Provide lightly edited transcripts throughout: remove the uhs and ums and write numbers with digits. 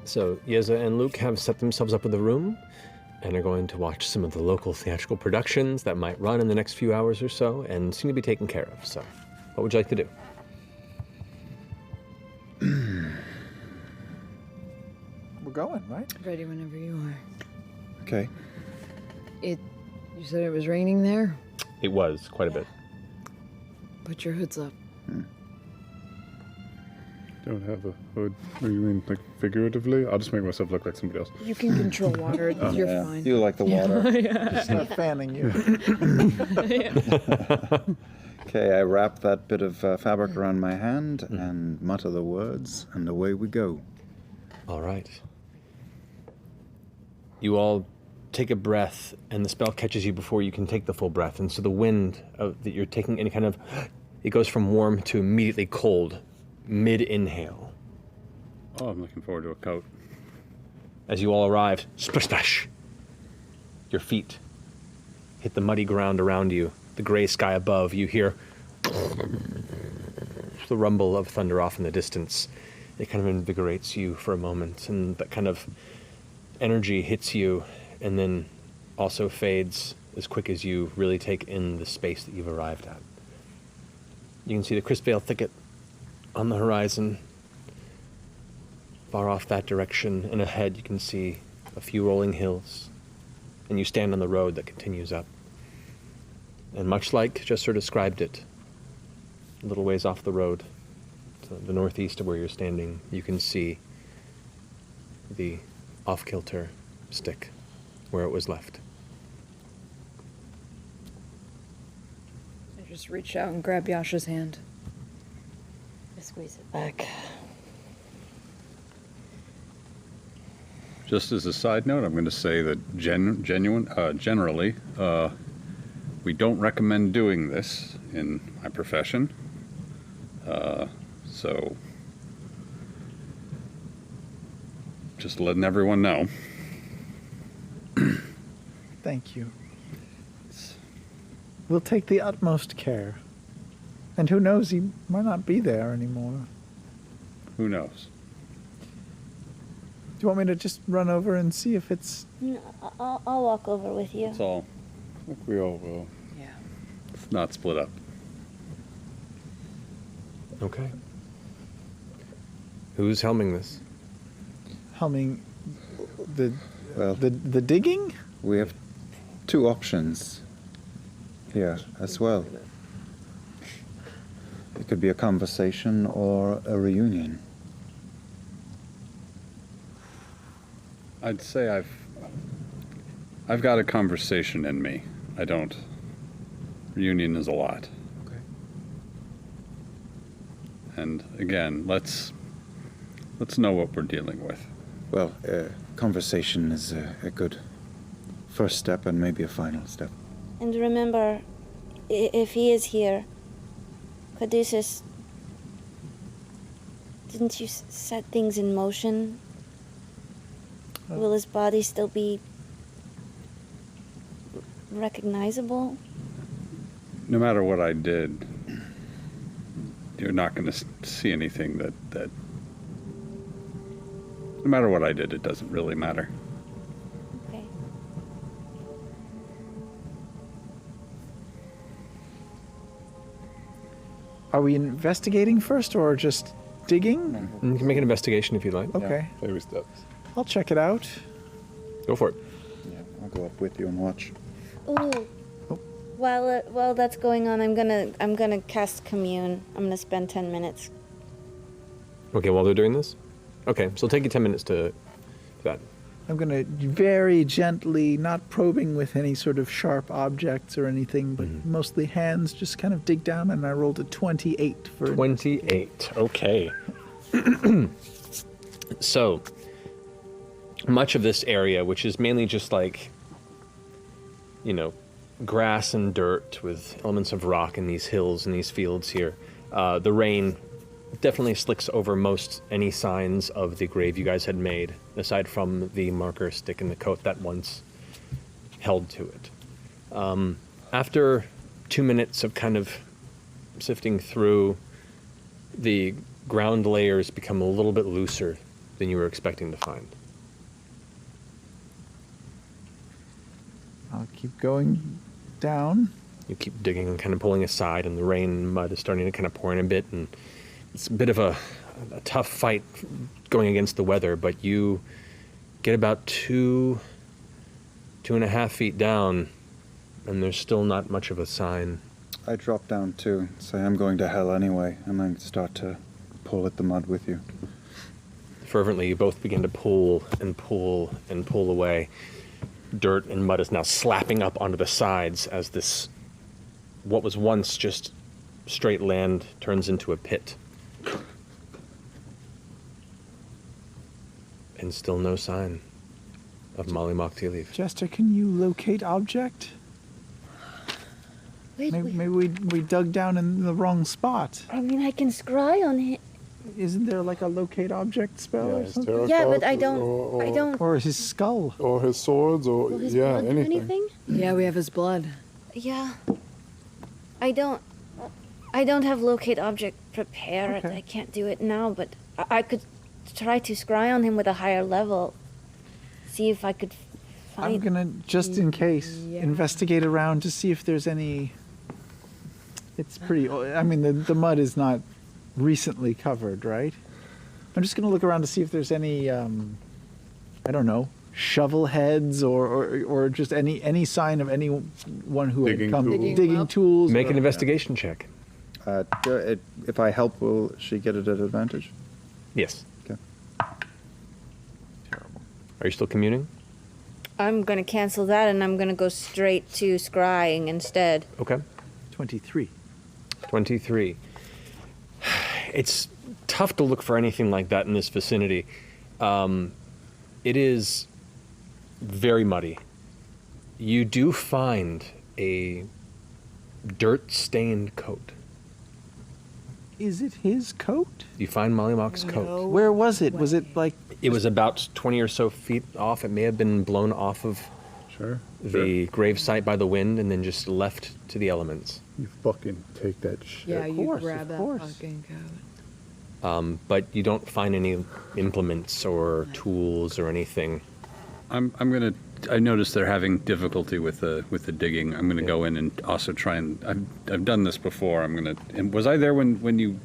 So Yeza and Luke have set themselves up with a room and are going to watch some of the local theatrical productions that might run in the next few hours or so and seem to be taken care of. So what would you like to do? We're going, right? Ready whenever you are. Okay. You said it was raining there? It was quite a bit. Put your hoods up. Don't have a hood. What do you mean, like figuratively? I'll just make myself look like somebody else. You can control water. You're fine. You like the water. Just start fanning you. Okay, I wrap that bit of fabric around my hand and mutter the words, and away we go. All right. You all take a breath, and the spell catches you before you can take the full breath. And so the wind that you're taking any kind of, it goes from warm to immediately cold, mid-inhale. Oh, I'm looking forward to a coat. As you all arrive, splash, splash, your feet hit the muddy ground around you, the gray sky above. You hear the rumble of thunder off in the distance. It kind of invigorates you for a moment, and that kind of energy hits you and then also fades as quick as you really take in the space that you've arrived at. You can see the Crispvale thicket on the horizon, far off that direction, and ahead you can see a few rolling hills, and you stand on the road that continues up. And much like Jester described it, a little ways off the road, to the northeast of where you're standing, you can see the off-kilter stick where it was left. I just reached out and grabbed Yasha's hand. I squeeze it back. Just as a side note, I'm going to say that generally, we don't recommend doing this in my profession. So, just letting everyone know. Thank you. We'll take the utmost care. And who knows, he might not be there anymore. Who knows? Do you want me to just run over and see if it's... No, I'll walk over with you. That's all. I think we all will. Yeah. Let's not split up. Okay. Who's helming this? Helming the Well, the digging? we have two options here as well. It could be a conversation or a reunion. I'd say I've got a conversation in me. I don't. Reunion is a lot. Okay. And again, let's know what we're dealing with. Well, conversation is a good first step and maybe a final step. And remember, if he is here, Caduceus, didn't you set things in motion? Will his body still be recognizable? No matter what I did, you're not going to see anything that... No matter what I did, it doesn't really matter. Okay. Are we investigating first or just digging? You can make an investigation if you'd like. Okay. Baby steps. I'll check it out. Go for it. Yeah, I'll go up with you and watch. Ooh. While that's going on, I'm gonna cast commune. I'm gonna spend 10 minutes. Okay, while they're doing this? Okay, so it'll take you 10 minutes to that. I'm going to very gently, not probing with any sort of sharp objects or anything, but mostly hands, just kind of dig down, and I rolled a 28 for... 28, okay. So, much of this area, which is mainly just like, you know, grass and dirt with elements of rock in these hills and these fields here, the rain definitely slicks over most any signs of the grave you guys had made, aside from the marker stick in the coat that once held to it. After 2 minutes of kind of sifting through, the ground layers become a little bit looser. than you were expecting to find. I'll keep going down. You keep digging and kind of pulling aside, and the rain and mud is starting to kind of pour in a bit, and it's a bit of a tough fight going against the weather, but you get about 2.5 feet down, and there's still not much of a sign. I drop down too, say I'm going to hell anyway, and then start to pull at the mud with you. Fervently, you both begin to pull and pull and pull away. Dirt and mud is now slapping up onto the sides as this, what was once just straight land, turns into a pit. And still no sign of Mollymauk Tealeaf. Jester, can you locate object? Wait, Maybe we dug down in the wrong spot. I mean, I can scry on him. Isn't there like a locate object spell or his something? tarot Yeah, but cards I don't. or, I don't. Or his skull? Or his swords, or Will his yeah, blood do anything. anything? Yeah, we have his blood. Yeah. I don't have locate object prepared. Okay. I can't do it now, but I could try to scry on him with a higher level. See if I could I'm find. gonna, just in case, Yeah. investigate around to see if there's any. It's pretty. I mean, the mud is not recently covered, right? I'm just gonna look around to see if there's any. I don't know, shovel heads or just any sign of anyone who had Digging come tools. digging Up. tools. Make or- an investigation check. If I help, will she get it at advantage? Yes. Okay. Are you still communing? I'm gonna cancel that, and I'm gonna go straight to scrying instead. Okay. 23. 23. It's tough to look for anything like that in this vicinity. It is very muddy. You do find a dirt-stained coat. Is it his coat? You find Mollymauk's coat. Where was it? Was it like It was about 20 or so feet off. It may have been blown off of Sure. the gravesite by the wind and then just left to the elements. You fucking take that shit. Yeah, you course, grab of that course. fucking coat. But you don't find any implements or tools or anything. I'm gonna. I noticed they're having difficulty with the digging. I'm gonna go in and also try and. I've done this before. I'm gonna. And was I there when you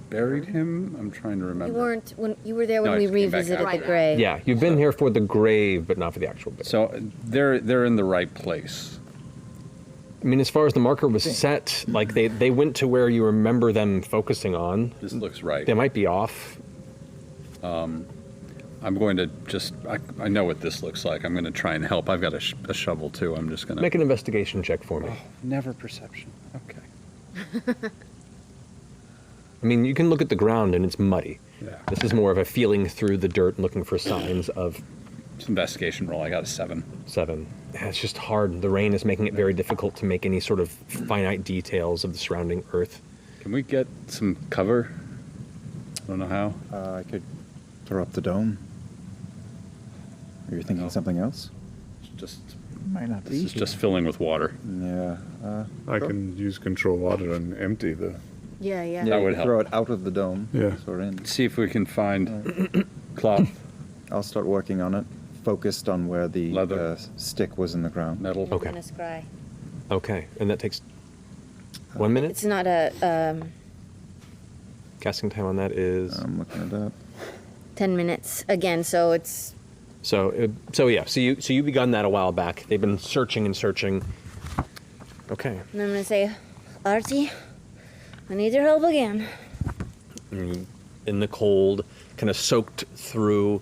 buried him? I'm trying to You remember. weren't when you were there when No, I we just came back revisited the after. grave. Yeah, you've been here for the grave, but not for the actual bit. So they're in the right place. I mean, as far as the marker was set, like they went to where you remember them focusing on. This looks right. They might be off. I'm going to just. I know what this looks like. I'm going to try and help. I've got a shovel too. I'm just going to Make an investigation check for me. Never perception. Okay. I mean, you can look at the ground and it's muddy. Yeah. This is more of a feeling through the dirt and looking for signs of It's an investigation roll. I got a 7. 7. Yeah, it's just hard. The rain is making it very difficult to make any sort of finite details of the surrounding earth. Can we get some cover? I don't know how. I could throw up the dome. Are you thinking No. something else? It's just might not this be? is just filling with water. Yeah. I can use control water and empty the. Yeah, yeah. That would you help. throw it out of the dome. Yeah. So we're in. See if we can find cloth, I'll start working on it, focused on where the Leather. stick was in the ground. metal. I'm Okay. gonna scry. Okay, and that takes 1 minute. It's not a Casting time on that is I'm looking it up. 10 minutes again, so it's so yeah. So you begun that a while back. They've been searching and searching. Okay. and I'm gonna say, Artie, I need your help again. In the cold, kind of soaked through.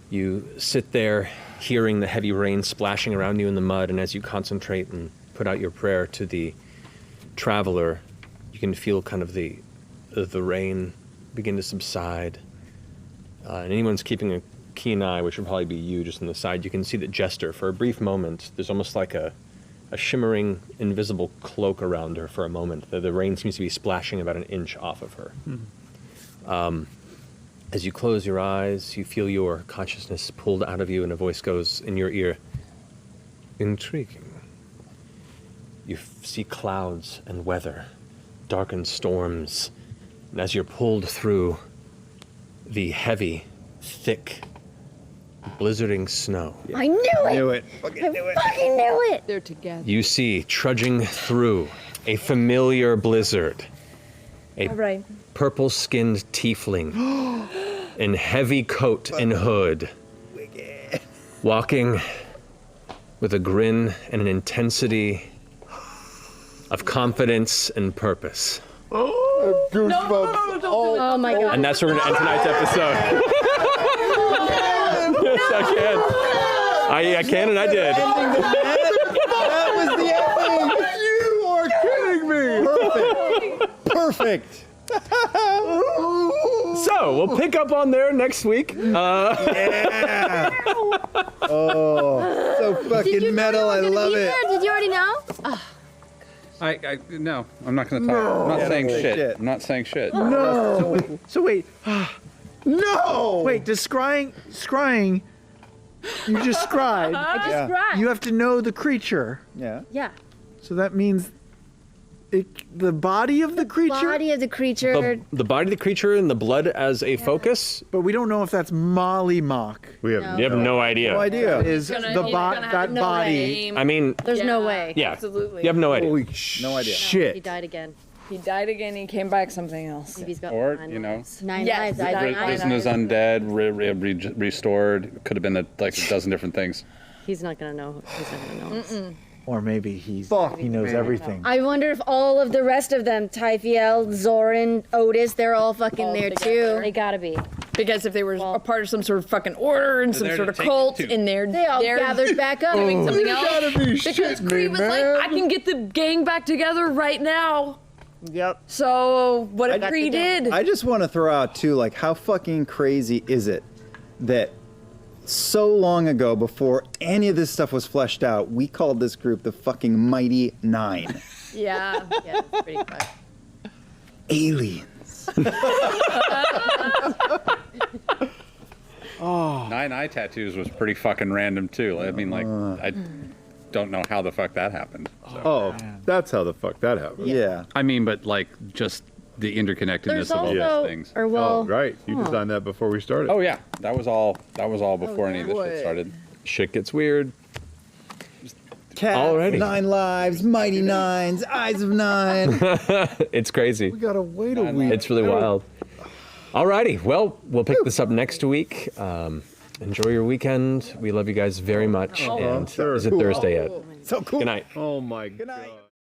You sit there, hearing the heavy rain splashing around you in the mud, and as you concentrate and put out your prayer to the traveler, you can feel kind of the rain begin to subside. And anyone's keeping a keen eye, which would probably be you just on the side, you can see that Jester, for a brief moment, there's almost like a shimmering, invisible cloak around her for a moment. The rain seems to be splashing about an inch off of her. As you close your eyes, you feel your consciousness pulled out of you, and a voice goes in your ear, intriguing. You see clouds and weather, darkened storms, and as you're pulled through the heavy thick, blizzarding snow. I knew it. Knew it. Fucking knew it. Fucking knew it. They're together. You see, trudging through a familiar blizzard, a All right. purple-skinned tiefling in heavy coat and hood, walking with a grin and an intensity of confidence and purpose. Goosebumps. Oh my god. And that's where we're going to end tonight's episode. Yes, I can. I can and I did. That was the ending. You are kidding me. Perfect. So, we'll pick up on there next week. Yeah. Oh, so fucking metal. I love it. Did you already know? No, I'm not going to talk. I'm not saying shit. I'm not saying shit. No. So wait. No. Wait. Does scrying? You just scried. I just Yeah. cried. You have to know the creature. Yeah. Yeah. So that means the body of the creature. Body of the creature. The body of the creature and the blood as a focus? But we don't know if that's Mollymauk. We have No. You have no idea. No idea. Is Gonna- the he's gonna have that no body? name. I mean, There's no way. yeah. Absolutely. You have no idea. Holy No idea. shit. He died again. He died again. He came back something else. Maybe he's got Or, 9 you know, lives. 9 Yes, lives. nine I- lives. Risen as undead, restored. Could have been like a dozen different things. He's not gonna know. He's not gonna know. us. Or maybe he knows man. everything. I wonder if all of the rest of them, Typhiel, Zoran, Otis, they're all fucking All there together. too. They gotta be. Because if they were a part of some sort of fucking order and some there sort to of take you cult, to. and they're They all gathered back up. doing something You else. gotta be Because shitting Cree me, was like, man. I can get the gang back together right now. Yep. So what if I- Cree did? I just want to throw out too, like, how fucking crazy is it that so long ago, before any of this stuff was fleshed out, we called this group the fucking Mighty Nein. Yeah. Yeah, it's pretty fun. Aliens. 9 eye tattoos was pretty fucking random too. I mean, like, I don't know how the fuck that happened. Oh, that's how the fuck that happened. Yeah. I mean, but like just the interconnectedness There's of all also, these things. or well, Oh, right. You designed that before we started. Oh yeah, that was all before any of this shit started. Shit gets weird. Cat, Alrighty. 9 lives, Mighty Nines, Eyes of 9. It's crazy. We gotta wait a week. It's really wild. Alrighty, well, we'll pick this up next week. Enjoy your weekend. We love you guys very much. And sure. is it Thursday yet? So cool. Good night. Oh my Good night. god.